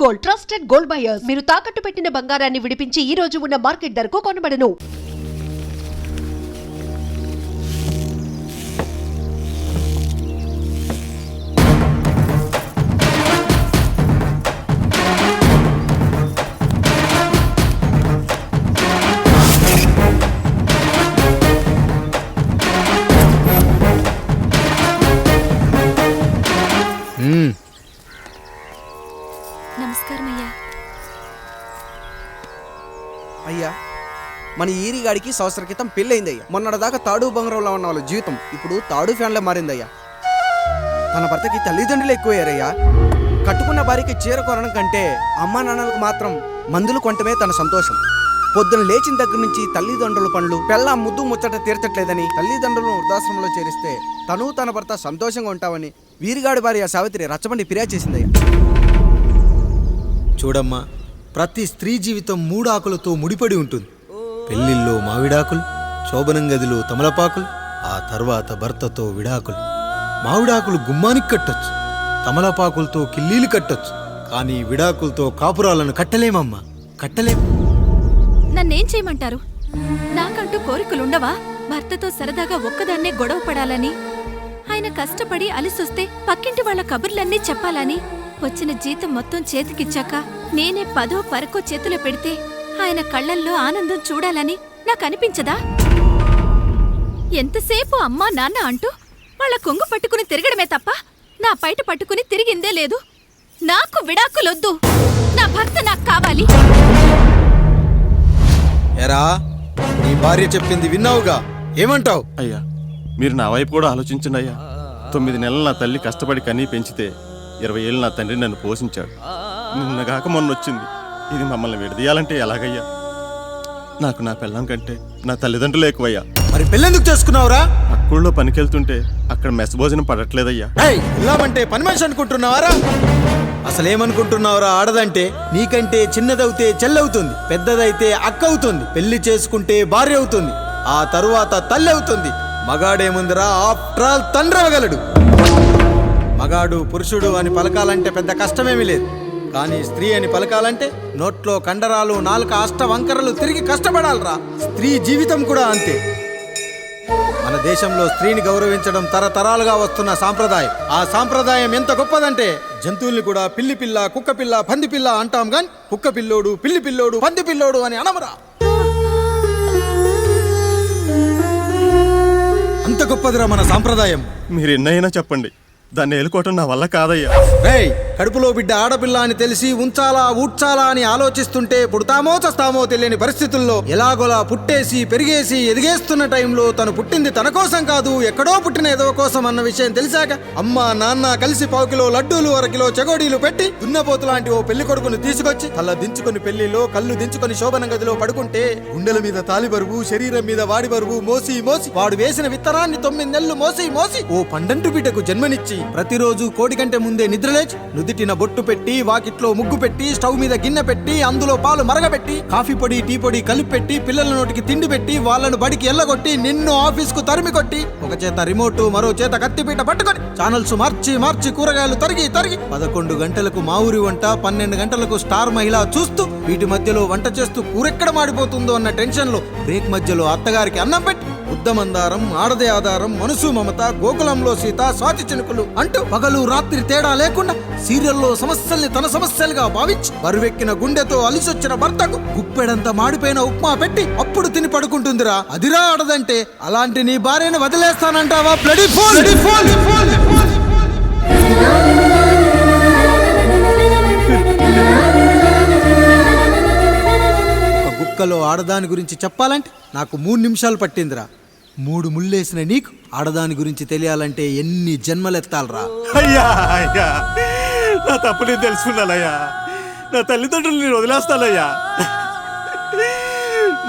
Gold, trusted gold buyers. మీరు తాకట్టు పెట్టిన బంగారాన్ని విడిపించి ఈ రోజు ఉన్న మార్కెట్ ధరకు కొనబడను. నమస్కారం అయ్యా. అయ్యా, మన ఈరిగాడికి సంవత్సర క్రితం పెళ్ళయిందయ్యా. మొన్నటిదాకా తాడు బంగారంలో ఉన్న వాళ్ళ జీవితం ఇప్పుడు తాడు ఫ్యాన్లో మారిందయ్యా. తన భర్తకి తల్లిదండ్రులు ఎక్కువయ్యారయ్యా. కట్టుకున్న భార్యకి చీర కొనడం కంటే అమ్మా నాన్నలకు మాత్రం మందులు కొనటమే తన సంతోషం. పొద్దున లేచిన దగ్గర నుంచి తల్లిదండ్రుల పనులు, పెళ్ళ ముద్దు ముచ్చట తీర్చట్లేదని తల్లిదండ్రులను వృద్ధాశ్రమంలో చేరిస్తే తను తన భర్త సంతోషంగా ఉంటామని వీరిగాడి భార్య సావిత్రి రచ్చబండి ఫిర్యాదు చేసిందయ్యా. చూడమ్మా, ప్రతి స్త్రీ జీవితం 3 ఆకులతో ముడిపడి ఉంటుంది. పెళ్లిల్లో మావిడాకులు, శోభనం గదిలో తమలపాకులు, ఆ తర్వాత భర్తతో విడాకులు. మావిడాకులు గుమ్మానికి కట్టొచ్చు, తమలపాకులతో కిల్లీలు కట్టొచ్చు, కానీ విడాకులతో కాపురాలను కట్టలేమమ్మా, కట్టలేం. నన్నేం చేయమంటారు? నాకంటూ కోరికలుండవా? భర్తతో సరదాగా ఒక్కదాన్నే గొడవ పడాలని, ఆయన కష్టపడి అలిసొస్తే పక్కింటి వాళ్ళ కబుర్లన్నీ చెప్పాలని, వచ్చిన జీతం మొత్తం చేతికిచ్చాక నేనే 10వ పరకో చేతిలో పెడితే ఆయన కళ్ళల్లో ఆనందం చూడాలని నాకనిపించదా? ఎంతసేపు అమ్మా నాన్న అంటూ వాళ్ళ కొంగు పట్టుకుని తిరగడమే తప్ప నా పైట పట్టుకుని తిరిగిందే లేదు. నాకు విడాకులొద్దు, నా భర్త నాకు కావాలి. ఎరా, నీ భార్య చెప్పింది విన్నావుగా, ఏమంటావు? అయ్యా, మీరు నా వైపు కూడా ఆలోచించండి అయ్యా. 9 నెలలు నా తల్లి కష్టపడి కన్నీ పెంచితే 20 ఏళ్ళు నా తండ్రి నన్ను పోషించాడు. నిన్నగాక మొన్న వచ్చింది. ఇది మమ్మల్ని విడదీయాలంటే ఎలాగయ్యా? నాకు నా పెళ్ళం కంటే నా తల్లిదండ్రులు ఎక్కువయ్యా. మరి పెళ్ళెందుకు చేసుకున్నావురా? అక్కుల్లో పనికెళ్తుంటే అక్కడ మెస్ భోజనం పడట్లేదయ్యా. ఇలామంటే పని మనిషి అనుకుంటున్నావారా? అసలేమనుకుంటున్నావురా? ఆడదంటే నీకంటే చిన్నదవుతే చెల్లవుతుంది, పెద్దదైతే అక్క అవుతుంది, పెళ్లి చేసుకుంటే భార్య అవుతుంది, ఆ తరువాత తల్లి అవుతుంది. మగాడేముందిరా, ఆఫ్టర్ ఆల్ తండ్రి అవ్వగలడు. మగాడు పురుషుడు అని పలకాలంటే పెద్ద కష్టమేమీ లేదు. కానీ స్త్రీ అని పలకాలంటే నోట్లో కండరాలు, నాలుక అష్టవంకరలు తిరిగి కష్టపడాలరా. స్త్రీ జీవితం కూడా అంతే. మన దేశంలో స్త్రీని గౌరవించడం తరతరాలుగా వస్తున్న సాంప్రదాయం. ఆ సాంప్రదాయం ఎంత గొప్పదంటే జంతువుల్ని కూడా పిల్లి పిల్ల, కుక్క పిల్ల, పంది పిల్ల అంటాం గాని కుక్క పిల్లోడు, పిల్లి పిల్లోడు, పంది పిల్లోడు అని అనమరా. అంత గొప్పదిరా మన సాంప్రదాయం. మీరు ఎన్నైనా చెప్పండి, దాన్ని ఏలుకోవటం నా వల్ల కాదయ్యా. రేయ్, కడుపులో బిడ్డ ఆడపిల్ల అని తెలిసి ఉంచాలా ఊడ్చాలా అని ఆలోచిస్తుంటే పుడతామో చస్తామో తెలియని పరిస్థితుల్లో ఎలాగోలా పుట్టేసి పెరిగేసి ఎదిగేస్తున్న టైంలో తను పుట్టింది తన కోసం కాదు, ఎక్కడో పుట్టిన ఏదో కోసం అన్న విషయం తెలిసాక అమ్మ నాన్న కలిసి 1 కిలో లడ్డూలు, 1 కిలో చెగోడీలు పెట్టి దున్నపోతు లాంటి ఓ పెళ్లి కొడుకును తీసుకొచ్చి తల దించుకొని పెళ్లిలో కళ్ళు దించుకొని శోభన గదిలో పడుకుంటే గుండెల మీద తాలి బరువు, శరీరం మీద వాడి బరువు మోసి మోసి వాడు వేసిన విత్తనాన్ని 9 నెలలు మోసి మోసి ఓ పండంటు బిడ్డకు జన్మనిచ్చి ప్రతిరోజు కోడి కంటే ముందే నిద్రలేచి నుదిటిన బొట్టు పెట్టి, వాకిట్లో ముగ్గు పెట్టి, స్టవ్ మీద గిన్నె పెట్టి, అందులో పాలు మరగబెట్టి, కాఫీ పొడి టీ పొడి కలిపి పెట్టి, పిల్లల నోటికి తిండి పెట్టి, వాళ్ళను బడికి ఎల్లగొట్టి, నిన్ను ఆఫీస్కు తరిమి కొట్టి, ఒక చేత రిమోట్ మరో చేత కత్తిపీట పట్టుకొని ఛానల్స్ మార్చి మార్చి కూరగాయలు తరిగి 11 గంటలకు మా ఊరి వంట, 12 గంటలకు స్టార్ మహిళ చూస్తూ, వీటి మధ్యలో వంట చేస్తూ కూరెక్కడ మాడిపోతుందో అన్న టెన్షన్ లో బ్రేక్ మధ్యలో అత్తగారికి అన్నం పెట్టి, ఉద్దమందారం, ఆడదే ఆధారం, మనసు మమత, గోకులంలో సీత, స్వాతి చినుకులు అంటూ పగలు రాత్రి తేడా లేకుండా సీరియల్లో సమస్యల్ని తన సమస్యలుగా భావించి బరువెక్కిన గుండెతో అలిసొచ్చిన భర్తకు గుప్పెడంత మాడిపోయిన ఉప్మా పెట్టి అప్పుడు తిని పడుకుంటుందిరా. అదిరా ఆడదంటే. అలాంటి నీ భార్యను వదిలేస్తానంటావా? Bloody fool! గుక్కలో ఆడదాని గురించి చెప్పాలంటే నాకు 3 నిమిషాలు పట్టిందిరా. 3 ముళ్ళేసిన నీకు ఆడదాని గురించి తెలియాలంటే ఎన్ని జన్మలెత్తాలరా? అయ్యా అయ్యా, నా తప్పు నేను తెలుసుకున్నానయ్యా. నా తల్లిదండ్రులు నేను వదిలేస్తానయ్యా.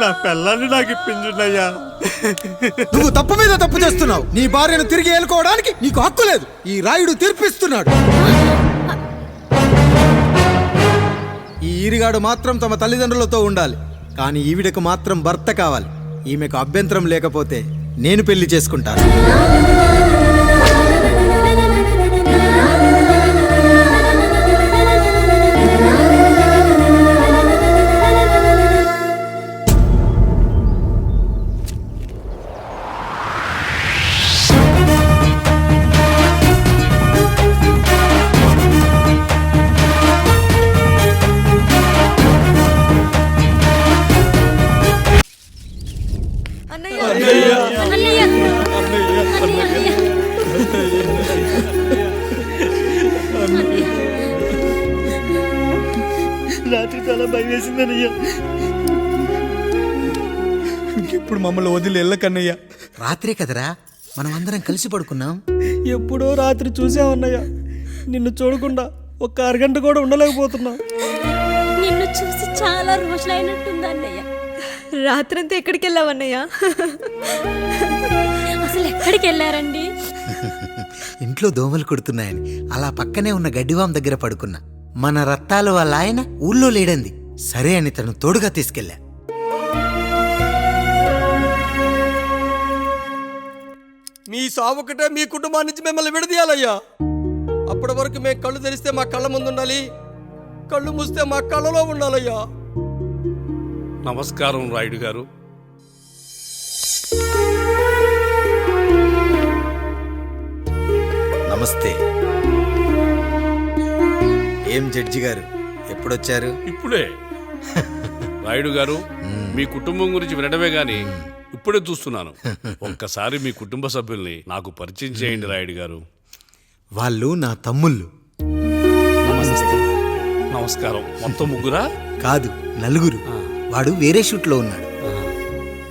నా పిల్లల్ని నాకు ఇప్పించున్నాయ్యా. నువ్వు తప్పు మీద తప్పు చేస్తున్నావు. నీ భార్యను తిరిగి ఏలుకోవడానికి నీకు హక్కు లేదు. ఈ రాయుడు తీర్పిస్తున్నాడు. ఈ ఈరిగాడు మాత్రం తమ తల్లిదండ్రులతో ఉండాలి, కానీ ఈవిడకు మాత్రం భర్త కావాలి. ఈమెకు అభ్యంతరం లేకపోతే నేను పెళ్లి చేసుకుంటాను. రాత్రి చాలా భయం వేసిందనయ్యా. ఇప్పుడు మమ్మల్ని వదిలి వెళ్ళకన్నయ్యా. రాత్రే కదరా మనం అందరం కలిసి పడుకున్నాం. ఎప్పుడో రాత్రి చూసామన్నయ్యా, నిన్ను చూడకుండా ఒక్క అరగంట కూడా ఉండలేకపోతున్నా. నిన్ను చూసి చాలా రోజులైనట్టుంది అన్నయ్య. రాత్రంతా ఎక్కడికి వెళ్ళావన్నయ్యా? అసలు ఎక్కడికి వెళ్ళారండి? ఇంట్లో దోమలు కొడుతున్నాయని అలా పక్కనే ఉన్న గడ్డివాం దగ్గర పడుకున్నా. మన రత్తాలు వాళ్ళ ఆయన ఊళ్ళో లేడంది. సరే అని తను తోడుగా తీసుకెళ్ళా. మీ సావుకటే మీ కుటుంబాన్ని నుంచి మిమ్మల్ని విడదీయాలయ్యా. అప్పటి వరకు మేము కళ్ళు తెరిస్తే మా కళ్ళ ముందు ఉండాలి, కళ్ళు మూస్తే మా కళ్ళలో ఉండాలయ్యా. నమస్కారం రాయుడు గారు. నమస్తే. ఏం జడ్జి గారు ఎప్పుడొచ్చారు? ఇప్పుడే. రాయుడు గారు, మీ కుటుంబం గురించి వినడమే గాని ఇప్పుడే చూస్తున్నాను. ఒక్కసారి మీ కుటుంబ సభ్యుల్ని నాకు పరిచయం చేయండి రాయుడు గారు. వాళ్ళు నా తమ్ముళ్ళు. నమస్కారం. మొత్తం ముగ్గురా? కాదు, నలుగురు. వాడు వేరే షూట్లో ఉన్నాడు.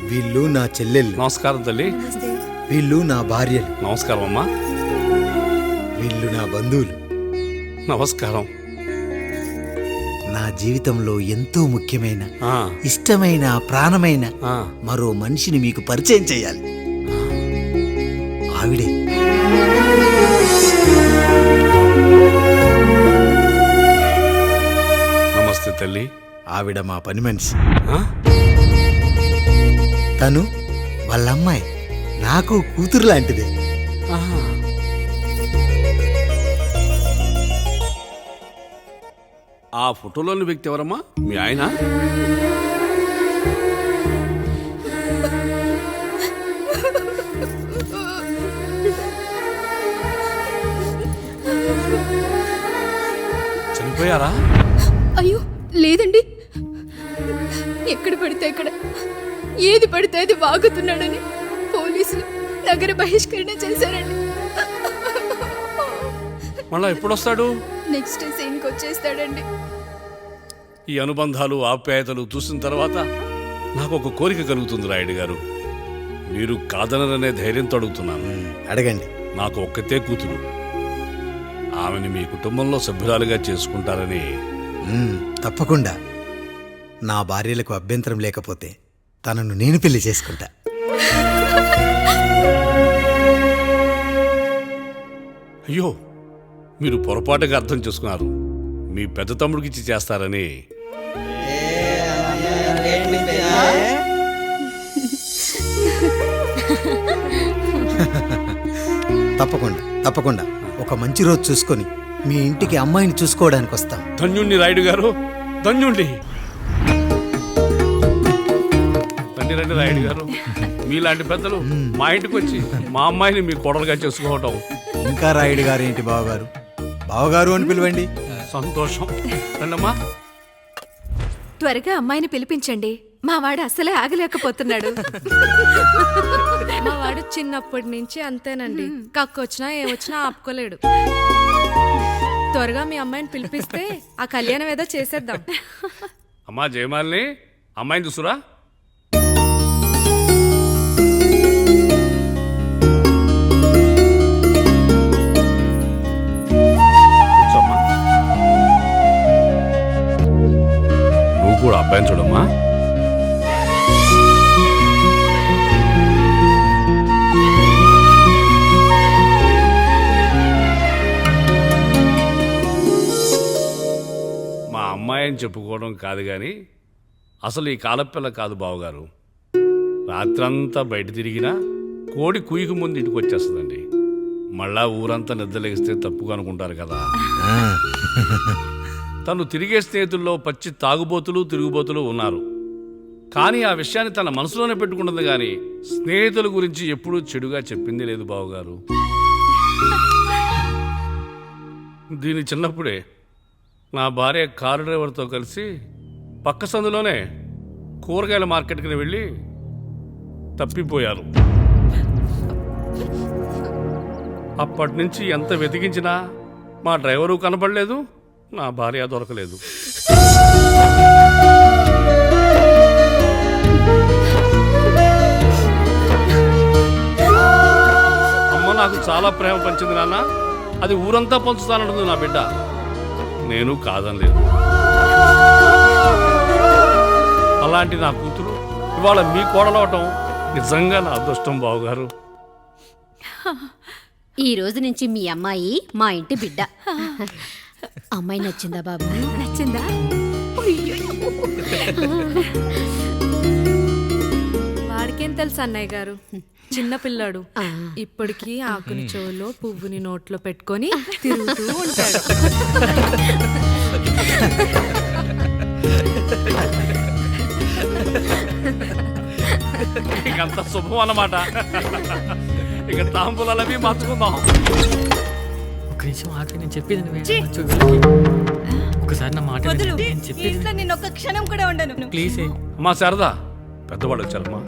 వీళ్ళు నా చెల్లెళ్ళు. నమస్కారం తల్లి. వీళ్ళు నా భార్యలు. నమస్కారం అమ్మా. వీళ్ళు నా బంధువులు. నమస్కారం. నా జీవితంలో ఎంతో ముఖ్యమైన, ఆ, ఇష్టమైన, ప్రాణమైన ఆ. మరో మనిషిని మీకు పరిచయం చేయాలి. ఆవిడే నమస్తే తల్లి. ఆవిడ మా పని మనిషి. ఆ? తను వాళ్ళ అమ్మాయి. నాకు కూతురు లాంటిదే. ఆహా. ఆ ఫోటోలోని వ్యక్తి ఎవరమ్మా? మీ ఆయన? చనిపోయారా? అయ్యో లేదండి. ఎక్కడ పడితే అక్కడ, ఏది పడితే అది వాగుతున్నాడని పోలీసులు నగర బహిష్కరణ చేశారండి. మళ్ళా ఎప్పుడొస్తాడు? నెక్స్ట్ సీన్కి వచ్చేస్తాడండి. ఈ అనుబంధాలు, ఆప్యాయతలు చూసిన తర్వాత నాకు ఒక కోరిక కలుగుతుంది రాయుడు గారు. మీరు కాదనరనే ధైర్యంతో అడుగుతున్నాను. అడగండి. నాకు ఒక్కతే కూతురు. ఆమెని మీ కుటుంబంలో సభ్యురాలుగా చేసుకుంటారని. తప్పకుండా. నా భార్యలకు అభ్యంతరం లేకపోతే తనను నేను పెళ్లి చేసుకుంటా. అయ్యో, మీరు పొరపాటుగా అర్థం చేసుకున్నారు. మీ పెద్ద తమ్ముడికి ఇచ్చి చేస్తారని. తప్పకుండా తప్పకుండా ఒక మంచి రోజు చూసుకొని మీ ఇంటికి అమ్మాయిని చూసుకోవడానికి వస్తాం. ధన్యుణ్ణి రాయుడు గారు, ధన్యుణ్ణి. రండి రండి రాయుడు గారు. మీలాంటి పెద్దలు మా ఇంటికి వచ్చి మా అమ్మాయిని మీ కోడలుగా చేసుకోవటం. ఇంకా రాయుడు గారు ఏంటి బావగారు? బావగారు అని పిలవండి. సంతోషం. రండమ్మా. త్వరగా అమ్మాయిని పిలిపించండి. మా వాడు అసలే ఆగలేకపోతున్నాడు. మా వాడు చిన్నప్పటి నుంచి అంతేనండి. కక్కొచ్చినా ఏమొచ్చినా ఆపుకోలేడు. త్వరగా మీ అమ్మాయిని పిలిపిస్తే ఆ కళ్యాణం ఏదో చేసేద్దాం. అమ్మా జయమాలిని, అమ్మాయిని చూసురా. కూర్చోమ్మా. నువ్వు కూడా అబ్బాయిని చూడమ్మా. మా అమ్మాయి అని చెప్పుకోవడం కాదు కానీ అసలు ఈ కాలపిల్ల కాదు బావగారు. రాత్రంతా బయట తిరిగినా కోడి కుయ్యకు ముందు ఇంటికి వచ్చేస్తుందండి. మళ్ళా ఊరంతా నిద్రలేగిస్తే తప్పుగా అనుకుంటారు కదా. తను తిరిగే స్నేహితుల్లో పచ్చి తాగుబోతులు, తిరుగుబోతులు ఉన్నారు. కానీ ఆ విషయాన్ని తన మనసులోనే పెట్టుకుంటుంది కానీ స్నేహితుల గురించి ఎప్పుడూ చెడుగా చెప్పింది లేదు బావగారు. దీని చిన్నప్పుడే నా భార్య కారు డ్రైవర్తో కలిసి పక్క సందులోనే కూరగాయల మార్కెట్కి వెళ్ళి తప్పిపోయారు. అప్పటి నుంచి ఎంత వెతికించినా మా డ్రైవరు కనపడలేదు, నా భార్య దొరకలేదు. అమ్మ నాకు చాలా ప్రేమ పంచింది నాన్న. అది ఊరంతా పంచుతానంటుంది నా బిడ్డ. నేను కాదనలేదు. అలాంటి నా కూతురు ఇవాళ మీ కోడలవటం నిజంగా నా అదృష్టం బావగారు. ఈ రోజు నుంచి మీ అమ్మాయి మా ఇంటి బిడ్డ. అమ్మాయి నచ్చిందా బాబు? నచ్చిందా? వాడికేం తెలుసు అన్నయ్య గారు, చిన్న పిల్లాడు. ఇప్పటికీ ఆకుని చెవులో పువ్వుని నోట్లో పెట్టుకొని తిరుగుతూ ఉంటాడు. ఇకంత శుభం అన్నమాట. ఇక తాంబూలవి మార్చుకుందాం. ఒక నిమిషం ఆగి, నేను చెప్పేది ఒకసారి నా మాట నేను ఒక క్షణం కూడా ఉండను. ప్లీజ్. అమ్మా శారదా, పెద్దవాళ్ళు వచ్చారమ్మా,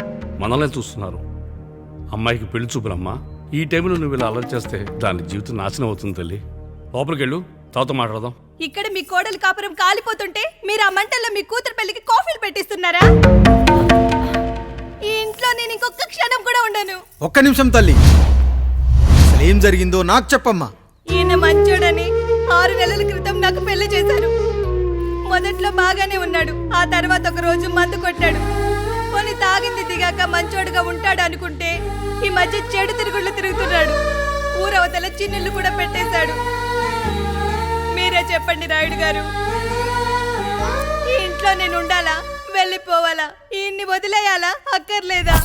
మనల్ని చూస్తున్నారు. అమ్మాయికి పెళ్లి చూపులమ్మా. ఈ టైంలో నువ్వు ఇలా అలర్ట్ చేస్తే దాని జీవితం నాశనం అవుతుంది తల్లి. లోపలికి వెళ్ళు, తర్వాత మాట్లాడదాం. ఇక్కడ మీ కోడలు కాపురం కాలిపోతుంటే మీరు ఆ మంటల్లో మీ కూతురు పెళ్లికి కాఫీలు పెట్టిస్తున్నారా? ఈ ఇంట్లో నేను ఇంకొక క్షణం కూడా ఉండను. ఒక్క నిమిషం తల్లి, అసలు ఏం జరిగిందో నాకు చెప్పమ్మా. ఈయన మంచోడని 6 నెలల క్రితం నాకు పెళ్లి చేశారు. మొదట్లో బాగానే ఉన్నాడు. ఆ తర్వాత ఒక రోజు మందు కొట్టాడు. కొని తాగింది దిగాక మంచోడుగా ఉంటాడు అనుకుంటే ఈ మధ్య చెడు తిరుగుళ్ళు తిరుగుతున్నాడు. ఊరవతల చిన్నుళ్ళు కూడా పెట్టేశాడు. మీరే చెప్పండి రాయుడు గారు, ఈ ఇంట్లో నేను ఉండాలా, వెళ్ళిపోవాలా, ఈయన్ని వదిలేయాలా, అక్కర్లేదా?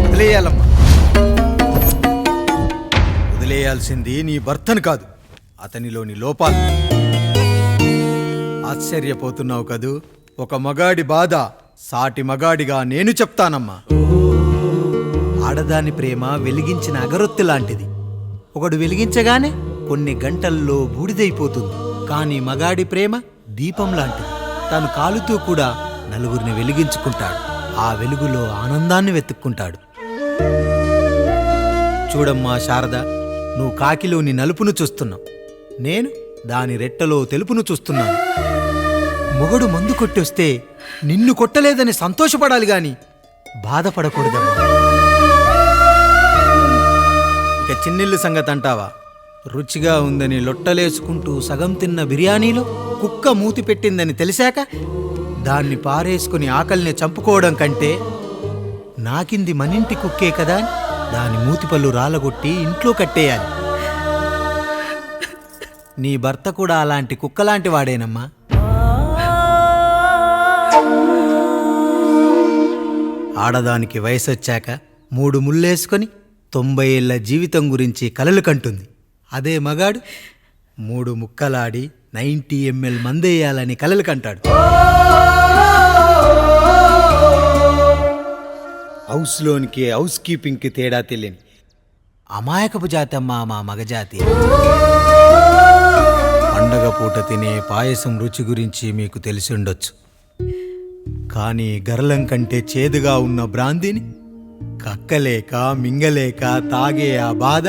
వదిలేయాలమ్మా. వదిలేయాల్సింది నీ భర్తను కాదు, అతనిలోని లోపాలు. ఆశ్చర్యపోతున్నావు కదూ? ఒక మగాడి బాధ సాటి మగాడిగా నేను చెప్తానమ్మా. ఆడదాని ప్రేమ వెలిగించిన అగరొత్తి లాంటిది. ఒకడు వెలిగించగానే కొన్ని గంటల్లో బూడిదైపోతుంది. కానీ మగాడి ప్రేమ దీపం లాంటిది. తను కాలుతూ కూడా నలుగురిని వెలిగించుకుంటాడు. ఆ వెలుగులో ఆనందాన్ని వెతుక్కుంటాడు. చూడమ్మా శారద, నువ్వు కాకిలోని నలుపును చూస్తున్నావు, నేను దాని రెట్టలో తెలుపును చూస్తున్నాను. మొగడు మందు కొట్టొస్తే నిన్ను కొట్టలేదని సంతోషపడాలి గాని బాధపడకూడదమ్మా. ఇక చిన్నిల్లు సంగతి అంటావా? రుచిగా ఉందని లొట్టలేసుకుంటూ సగం తిన్న బిర్యానీలో కుక్క మూతి పెట్టిందని తెలిసాక దాన్ని పారేసుకుని ఆకలిని చంపుకోవడం కంటే నాకింది మనింటి కుక్కే కదా అని దాని మూతిపళ్ళు రాలగొట్టి ఇంట్లో కట్టేయాలి. నీ భర్త కూడా అలాంటి కుక్కలాంటి వాడేనమ్మా. ఆడదానికి వయసొచ్చాక 3 ముళ్ళేసుకొని 90 ఏళ్ల జీవితం గురించి కలలు కంటుంది. అదే మగాడు 3 ముక్కలాడి 90 ml మందేయాలని కలలు కంటాడు. హౌస్లోనికి హౌస్ కీపింగ్కి తేడా తెలియని అమాయకపు జాతమ్మా మా మగజాతి. పండగ పూట తినే పాయసం రుచి గురించి మీకు తెలిసి ఉండొచ్చు. కానీ గరళం కంటే చేదుగా ఉన్న బ్రాందీని కక్కలేక మింగలేక తాగే ఆ బాధ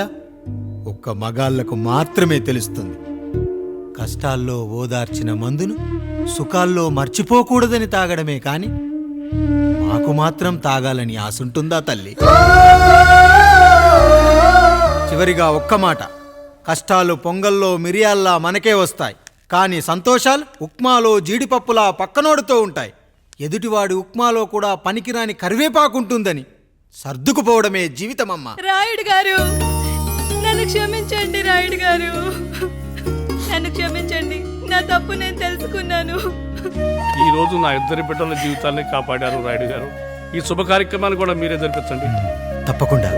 ఒక్క మగాళ్లకు మాత్రమే తెలుస్తుంది. కష్టాల్లో ఓదార్చిన మందును సుఖాల్లో మర్చిపోకూడదని తాగడమే కాని మాకు మాత్రం తాగాలని ఆశుంటుందా తల్లి? చివరిగా ఒక్క మాట, కష్టాలు పొంగల్లో మిరియాల్లా మనకే వస్తాయి, కానీ సంతోషాలు ఉప్మాలో జీడిపప్పులా పక్కనోడుతూ ఉంటాయి. ఎదుటివాడి ఉప్మాలో కూడా పనికిరాని కరివేపాకుంటుందని సర్దుకుపోవడమే జీవితమమ్మా. రాయుడు గారు, నన్ను క్షమించండి. రాయుడు గారు, నన్ను క్షమించండి. నా తప్పు నేను తెలుసుకున్నాను. ఈ రోజు నా 2 బిడ్డల జీవితాన్ని కాపాడారు రాయుడు గారు. ఈ శుభ కార్యక్రమాన్ని కూడా మీరే జరిపించండి. తప్పకుండా.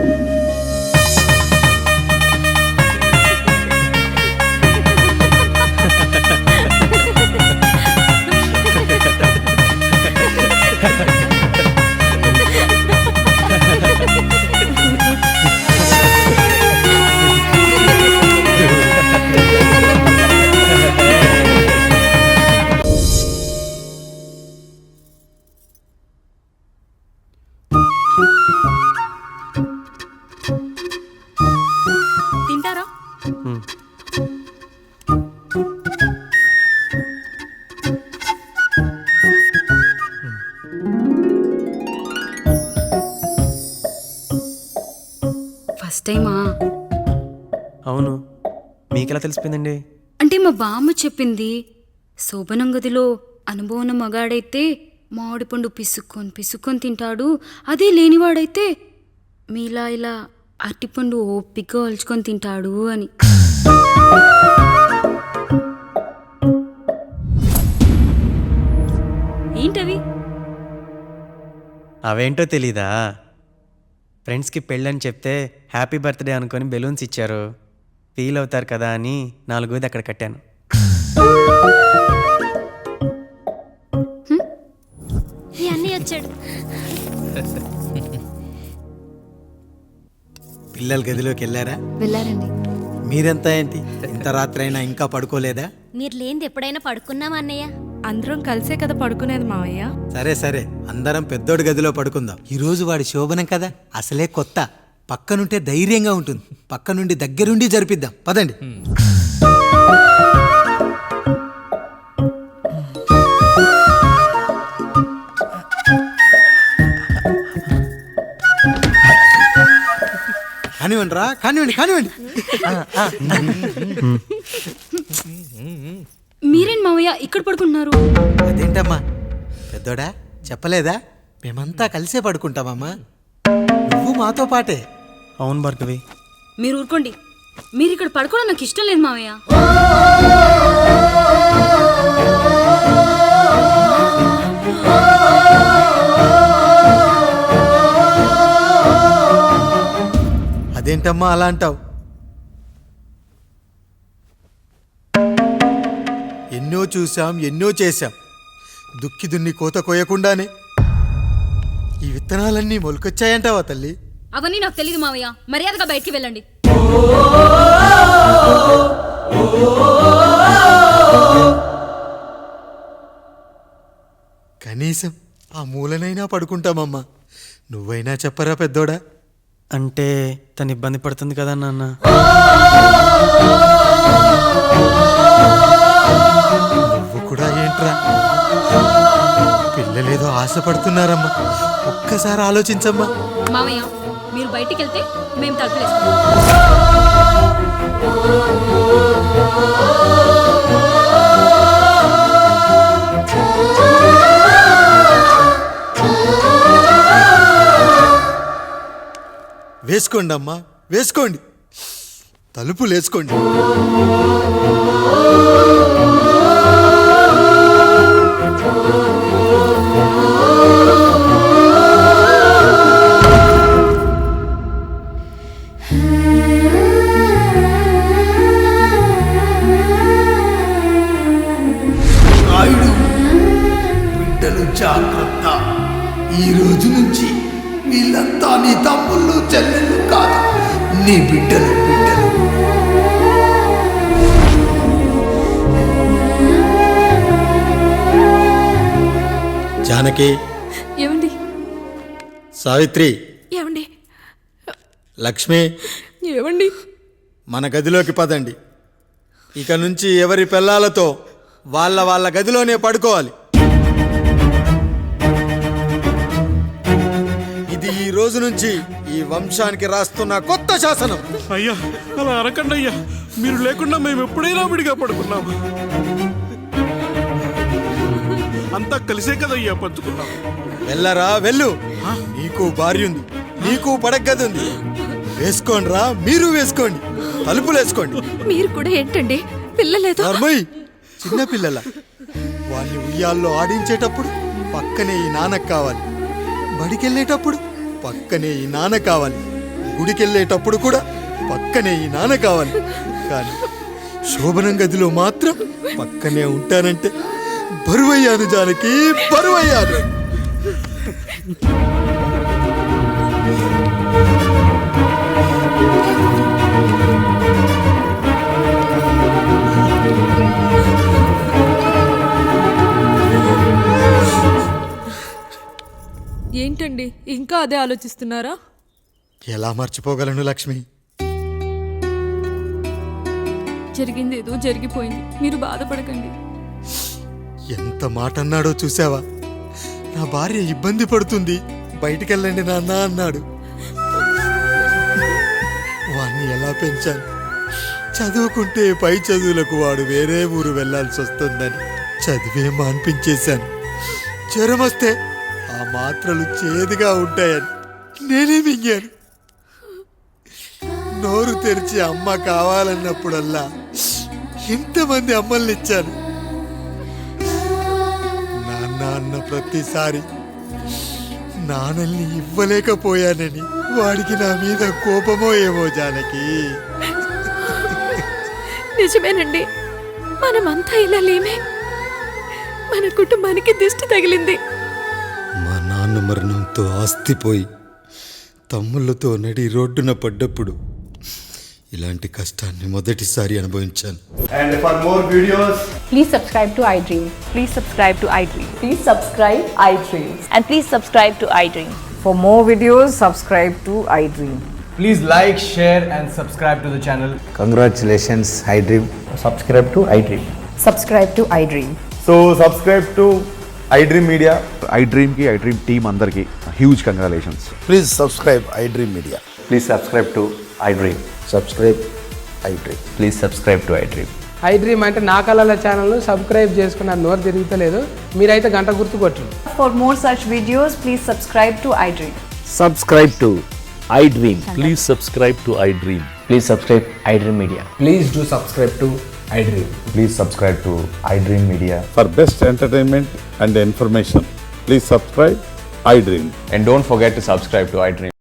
టైమా? అవును, మీకెలా తెలిసిపోయిందండి? అంటే మా బామ్మ చెప్పింది. శోభనం గదిలో అనుభవం మగాడైతే మామిడిపండు పిసుక్కొని తింటాడు, అదే లేనివాడైతే మీలా ఇలా అరటిపండు ఓపిగ్గా ఒలుచుకొని తింటాడు అని. ఏంటవి? అవేంటో తెలీదా? ఫ్రెండ్స్కి పెళ్ళని చెప్తే హ్యాపీ బర్త్డే అనుకొని బెలూన్స్ ఇచ్చారు, ఫీల్ అవుతారు కదా అని 4 అక్కడ కట్టాను. అన్నీ వచ్చాడు. పిల్లల గదిలోకి వెళ్ళారా? వెళ్ళారండి. మీరెంత ఏంటి ఇంత రాత్రి అయినా ఇంకా పడుకోలేదా? మీరు లేనిది ఎప్పుడైనా పడుకున్నామా అన్నయ్య? అందరం కలిసే కదా పడుకునేది మావయ్య. సరే సరే, అందరం పెద్దోడి గదిలో పడుకుందాం. ఈ రోజు వాడి శోభనం కదా, అసలే కొత్త. పక్కనుంటే ధైర్యంగా ఉంటుంది, పక్క నుండి దగ్గరుండి జరిపిద్దాం. పదండి. కానివ్వండి రా, కానివ్వండి. మీరేం మావయ్య ఇక్కడ పడుకుంటున్నారు? అదేంటమ్మా పెద్దోడా, చెప్పలేదా? మేమంతా కలిసే పడుకుంటామమ్మా, నువ్వు మాతో పాటే. అవును భార్గవి. మీరు ఊరుకోండి, మీరు ఇక్కడ పడుకోవడం నాకు ఇష్టం లేదు మావయ్య. అదేంటమ్మా అలా అంటావు? ఎన్నో చూసాం, ఎన్నో చేశాం. దుక్కి దున్ని కోత కోయకుండానే ఈ విత్తనాలన్నీ మొలకొచ్చాయంటావా తల్లి? అవన్నీ నాకు తెలియదు మావయ్య, మర్యాదగా బయటికి వెళ్ళండి. కనీసం ఆ మూలనైనా పడుకుంటామమ్మా, నువ్వైనా చెప్పరా పెద్దోడా? అంటే తను ఇబ్బంది పడుతుంది కదా నాన్న. నువ్వు కూడా ఏంట్రా, పిల్లలేదో ఆశపడుతున్నారమ్మా, ఒక్కసారి ఆలోచించమ్మా. మావయ్య మీరు బయటికి వెళ్తే మేము తలుపులేసుకుంటాం. వేసుకోండి అమ్మా, వేసుకోండి, తలుపులు వేసుకోండి. నాయుడు, బిడ్డలు జాగ్రత్త. ఈ రోజు నుంచి వీళ్ళంతా నీ తమ్ముళ్ళు చెల్లెళ్ళు కాదు, నీ బిడ్డలు. జానకి, ఏమండి? సావిత్రి, ఏమండి? లక్ష్మి, ఏమండి? మన గదిలోకి పదండి. ఇక నుంచి ఎవరి పిల్లలతో వాళ్ళ గదిలోనే పడుకోవాలి. ఇది ఈ రోజు నుంచి ఈ వంశానికి రాస్తున్న కొత్త శాసనం. అయ్యా అలా అరకండి అయ్యా, మీరు లేకుండా మేము ఎప్పుడైనా విడిగా పడుకున్నాము. అంతా కలిసే కదయ్యా పంచుకున్నాం. వెళ్ళరా వెళ్ళు, నీకు భార్య ఉంది, నీకు పడగది ఉంది. వేసుకోండి రా, మీరు వేసుకోండి, తలుపులు వేసుకోండి. మీరు కూడా ఏంటండి పిల్లలేదు? చిన్న పిల్లల వాళ్ళని ఉయ్యాల్లో ఆడించేటప్పుడు పక్కనే ఈ నాన్న కావాలి, బడికెళ్ళేటప్పుడు పక్కనే ఈ నాన్న కావాలి, గుడికెళ్ళేటప్పుడు కూడా పక్కనే ఈ నాన్న కావాలి. కానీ శోభనం గదిలో మాత్రం పక్కనే ఉంటానంటే బరువయ్యాను జానకి, బరువయ్యాను. ఏంటండి ఇంకా అదే ఆలోచిస్తున్నారా? ఎలా మర్చిపోగలను లక్ష్మి? జరిగిందేదో జరిగిపోయింది, మీరు బాధపడకండి. ఎంత మాట అన్నాడో చూసావా? నా భార్య ఇబ్బంది పడుతుంది, బయటికెళ్ళండి నాన్న అన్నాడు. వాడిని ఎలా పెంచాను? చదువుకుంటే పై చదువులకు వాడు వేరే ఊరు వెళ్లాల్సి వస్తుందని చదివే మాన్పించేశాను. జ్వరం వస్తే ఆ మాత్రలు చేదుగా ఉంటాయని నేనే మింగాను. నోరు తెరిచి అమ్మ కావాలన్నప్పుడల్లా ఎంతమంది అమ్మల్ని ఇచ్చాను. నాన్న అన్న ప్రతిసారి నాన్నల్ని ఇవ్వలేకపోయానని వాడికి నా మీద కోపమో ఏమో జానకి. నిజమేనండి, మనమంతా ఇలా లేమే. మన కుటుంబానికి దిష్టి తగిలింది. మా నాన్న మరణంతో ఆస్తిపోయి తమ్ముళ్ళతో నడి రోడ్డున పడ్డప్పుడు ఇలాంటి కష్టాన్ని మొదటిసారి అనుభవించాను. And for more videos, please subscribe to iDream. Please subscribe to iDream. Please subscribe iDream. And please subscribe to iDream. For more videos, subscribe to iDream. please like, share and subscribe to the channel. Congratulations iDream. Subscribe to iDream. Subscribe to iDream. So subscribe to iDream Media. iDream ki iDream team andarki huge congratulations. Please subscribe iDream Media. Please subscribe to iDream. Subscribe iDream. Please subscribe to iDream. iDream అంటే నా కళల channel subscribe చేసుకున్న నోరు తిరుగుతలేదు. మీరైతే గంట గుర్తు కొట్టండి. For more such videos, please subscribe to iDream. Subscribe to iDream. Please subscribe to iDream. Please subscribe iDream Media. Please do subscribe to iDream. Please subscribe to iDream Media. For best entertainment and information, please subscribe iDream. And don't forget to subscribe to iDream.